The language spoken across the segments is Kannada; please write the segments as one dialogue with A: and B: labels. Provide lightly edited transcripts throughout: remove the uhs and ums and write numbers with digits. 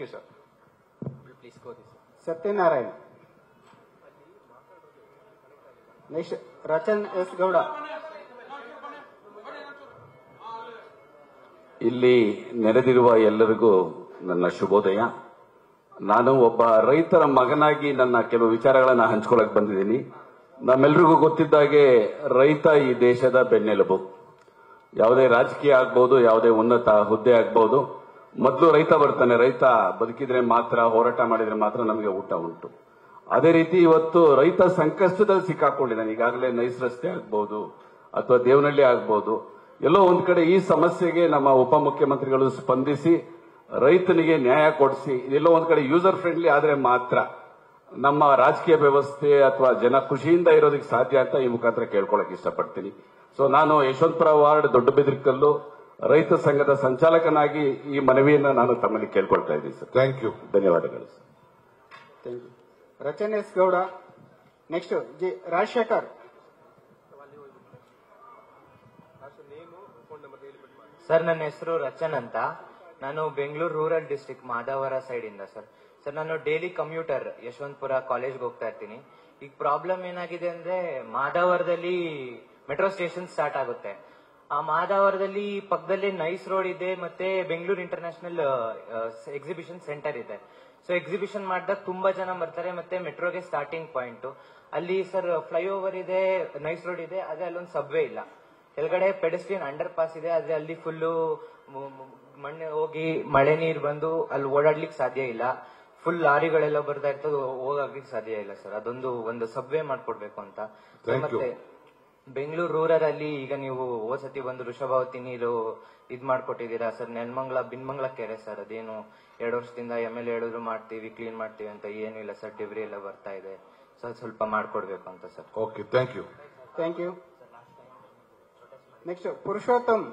A: You sir.
B: Please go this.
C: Satyanarayan. Next Rachan S Gowda.
D: ಇಲ್ಲಿ ನೆರೆದಿರುವ ಎಲ್ಲರಿಗೂ ನನ್ನ ಶುಭೋದಯ. ನಾನು ಒಬ್ಬ ರೈತರ ಮಗನಾಗಿ ನನ್ನ ಕೆಲವು ವಿಚಾರಗಳನ್ನ ಹಂಚ್ಕೊಳ್ಳಕ್ ಬಂದಿದ್ದೀನಿ. ನಮ್ಮೆಲ್ರಿಗೂ ಗೊತ್ತಿದ್ದಾಗೆ ರೈತ ಈ ದೇಶದ ಬೆನ್ನೆಲುಬು. ಯಾವುದೇ ರಾಜಕೀಯ ಆಗ್ಬಹುದು, ಯಾವುದೇ ಉನ್ನತ ಹುದ್ದೆ ಆಗ್ಬಹುದು, ಮೊದಲು ರೈತ ಬರ್ತಾನೆ. ರೈತ ಬದುಕಿದ್ರೆ ಮಾತ್ರ, ಹೋರಾಟ ಮಾಡಿದ್ರೆ ಮಾತ್ರ ನಮಗೆ ಊಟ ಉಂಟು. ಅದೇ ರೀತಿ ಇವತ್ತು ರೈತ ಸಂಕಷ್ಟದಲ್ಲಿ ಸಿಕ್ಕಾಕೊಂಡಿದ್ದಾನೆ. ಈಗಾಗಲೇ ನೈಸ್ ರಸ್ತೆ ಆಗ್ಬಹುದು ಅಥವಾ ದೇವನಹಳ್ಳಿ ಆಗ್ಬಹುದು, ಎಲ್ಲೋ ಒಂದ್ ಕಡೆ ಈ ಸಮಸ್ಯೆಗೆ ನಮ್ಮ ಉಪಮುಖ್ಯಮಂತ್ರಿಗಳು ಸ್ಪಂದಿಸಿ ರೈತನಿಗೆ ನ್ಯಾಯ ಕೊಡಿಸಿ, ಇದೆಲ್ಲೋ ಒಂದ್ ಕಡೆ ಯೂಸರ್ ಫ್ರೆಂಡ್ಲಿ ಆದ್ರೆ ಮಾತ್ರ ನಮ್ಮ ರಾಜಕೀಯ ವ್ಯವಸ್ಥೆ ಅಥವಾ ಜನ ಖುಷಿಯಿಂದ ಇರೋದಕ್ಕೆ ಸಾಧ್ಯ ಅಂತ ಈ ಮುಖಾಂತರ ಕೇಳ್ಕೊಳಕ್ ಇಷ್ಟಪಡ್ತೀನಿ. ಸೊ ನಾನು ಯಶವಂತಪುರ ವಾರ್ಡ್ ದೊಡ್ಡಬೆದರಿಕಲ್ಲು ರೈತ ಸಂಘದ ಸಂಚಾಲಕನಾಗಿ ಈ ಮನವಿಯನ್ನ ನಾನು ತಮ್ಮಲ್ಲಿ ಕೇಳ್ಕೊಳ್ತಾ ಇದ್ದೀನಿ ಸರ್.
A: Thank you.
D: ಧನ್ಯವಾದಗಳು sir.
C: Thank you. Rachan S Gowda. Next G Rajashekhar.
B: Sir, ನನ್ನ ಹೆಸರು ರಚನ್ ಅಂತ. ನಾನು Bengaluru rural district Madavara side ಇಂದ ಸರ್. ನಾನು ಡೈಲಿ ಕಮ್ಯೂಟರ್ ಯಶವಂತಪುರ ಕಾಲೇಜ್ಗೆ ಹೋಗ್ತಾ ಇರ್ತೀನಿ. ಈಗ ಪ್ರಾಬ್ಲಮ್ ಏನಾಗಿದೆ ಅಂದ್ರೆ, ಮಾದಾವರದಲ್ಲಿ ಮೆಟ್ರೋ ಸ್ಟೇಷನ್ ಸ್ಟಾರ್ಟ್ ಆಗುತ್ತೆ. ಆ ಮಾದಾವರದಲ್ಲಿ ಪಕ್ಕದಲ್ಲಿ ನೈಸ್ ರೋಡ್ ಇದೆ, ಮತ್ತೆ ಬೆಂಗಳೂರು ಇಂಟರ್ನ್ಯಾಷನಲ್ ಎಕ್ಸಿಬಿಷನ್ ಸೆಂಟರ್ ಇದೆ. ಸೊ ಎಕ್ಸಿಬಿಷನ್ ಮಾಡಿದಾಗ ತುಂಬಾ ಜನ ಬರ್ತಾರೆ, ಮತ್ತೆ ಮೆಟ್ರೋಗೆ ಸ್ಟಾರ್ಟಿಂಗ್ ಪಾಯಿಂಟ್ ಅಲ್ಲಿ ಸರ್. ಫ್ಲೈಓವರ್ ಇದೆ, ನೈಸ್ ರೋಡ್ ಇದೆ, ಅದೇ ಅಲ್ಲೊಂದು ಸಬ್ವೇ ಇಲ್ಲ. ಕೆಳಗಡೆ ಪೆಡೆಸ್ಟ್ರಿಯನ್ ಅಂಡರ್ ಪಾಸ್ ಇದೆ, ಆದ್ರೆ ಅಲ್ಲಿ ಫುಲ್ಲು ಮಣ್ಣೆ ಹೋಗಿ ಮಳೆ ನೀರು ಬಂದು ಅಲ್ಲಿ ಓಡಾಡ್ಲಿಕ್ಕೆ ಸಾಧ್ಯ ಇಲ್ಲ. ಫುಲ್ ಲಾರಿಗಳೆಲ್ಲ ಬರ್ತಾ ಇರ್ತದೆ, ಹೋಗಾಗ್ಲಿಕ್ಕೆ ಸಾಧ್ಯ ಇಲ್ಲ ಸರ್. ಒಂದು ಸಬ್ವೇ ಮಾಡ್ಕೊಡ್ಬೇಕು ಅಂತ. ಮತ್ತೆ ಬೆಂಗಳೂರು ರೂರಲ್ ಅಲ್ಲಿ ಈಗ ನೀವು ಹೋದ್ಸತಿ ಬಂದು ವೃಷಭಾವತಿ ನೀರು ಇದ್ ಮಾಡ್ಕೊಟ್ಟಿದ್ದೀರಾ ಸರ್. ಬಿನ್ಮಂಗ್ಲ ಕೆರೆ ಸರ್, ಅದೇನು 2 ವರ್ಷದಿಂದ MLA ಹೇಳಿದ್ರು ಮಾಡ್ತೀವಿ, ಕ್ಲೀನ್ ಮಾಡ್ತೀವಿ ಅಂತ, ಏನೂ ಇಲ್ಲ ಸರ್. ಡಿಬ್ರಿ ಎಲ್ಲ ಬರ್ತಾ ಇದೆ, ಸ್ವಲ್ಪ ಮಾಡ್ಕೊಡ್ಬೇಕು ಅಂತ sir.
A: Okay, thank you.
C: Thank you. Next Purushottam.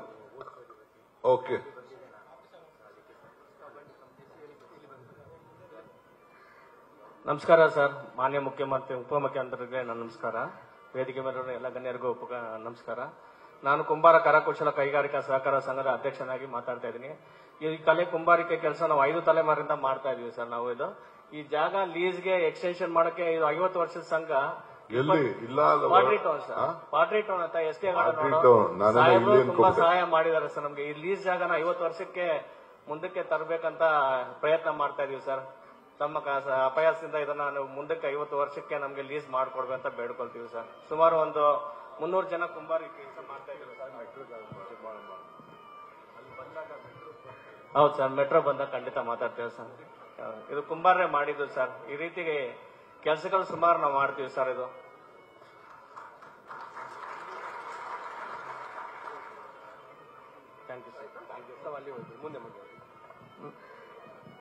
A: Okay.
E: ನಮಸ್ಕಾರ ಸರ್. ಮಾನ್ಯ ಉಪಮುಖ್ಯಮಂತ್ರಿಗೆ ನನ್ನ ನಮಸ್ಕಾರ. ವೇದಿಕೆ ಮೇಲೆ ಎಲ್ಲ ಗಣ್ಯರಿಗೂ ನಮಸ್ಕಾರ. ನಾನು ಕುಂಬಾರ ಕರಕುಶಲ ಕೈಗಾರಿಕಾ ಸಹಕಾರ ಸಂಘದ ಅಧ್ಯಕ್ಷನಾಗಿ ಮಾತಾಡ್ತಾ ಇದ್ದೀನಿ. ಈ ಕಲೆ ಕುಂಬಾರಿಕೆ ಕೆಲಸ ನಾವು 5 ತಲೆಮಾರಿಂದ ಮಾಡ್ತಾ ಇದೀವಿ ಸರ್. ನಾವು ಈ ಜಾಗ ಲೀಸ್ಗೆ ಎಕ್ಸ್ಟೆನ್ಷನ್ ಮಾಡಕ್ಕೆ ಇದು 50 ವರ್ಷದ ಸಂಘ. Pottery town sir, pottery town ಅಂತ ST ಸಾಹೇಬರು ತುಂಬಾ ಸಹಾಯ ಮಾಡಿದ್ದಾರೆ ಸರ್ ನಮ್ಗೆ. ಈ ಲೀಸ್ ಜಾಗನ 50 ವರ್ಷಕ್ಕೆ ಮುಂದಕ್ಕೆ ತರಬೇಕಂತ ಪ್ರಯತ್ನ ಮಾಡ್ತಾ ಇದೀವಿ ಸರ್. ತಮ್ಮ ಅಪಯಾಸದಿಂದ ಇದನ್ನ ನಾವು ಮುಂದಕ್ಕೆ 50 ವರ್ಷಕ್ಕೆ ನಮ್ಗೆ ಲೀಸ್ ಮಾಡ್ಕೊಡ್ಬೇಕಂತ ಬೇಡ್ಕೊಳ್ತೀವಿ ಸರ್. ಸುಮಾರು ಒಂದು 300 ಜನ ಕುಂಬಾರಿ ಕೆಲಸ ಮಾಡ್ತಾ ಇದ್ದೀವಿ ಸರ್. ಹೌದು ಸರ್, ಮೆಟ್ರೋ ಬಂದಾಗ ಖಂಡಿತ ಮಾತಾಡ್ತೀವಿ ಸರ್. ಇದು ಕುಂಬಾರೇ ಮಾಡಿದ್ದು ಸರ್. ಈ ರೀತಿ ಕೆಲಸಗಳು ಸುಮಾರು ನಾವು ಮಾಡ್ತೀವಿ ಸರ್. ಇದು ಥ್ಯಾಂಕ್ ಯು ಸರ್. ಅಲ್ಲಿ ಮುಂದೆ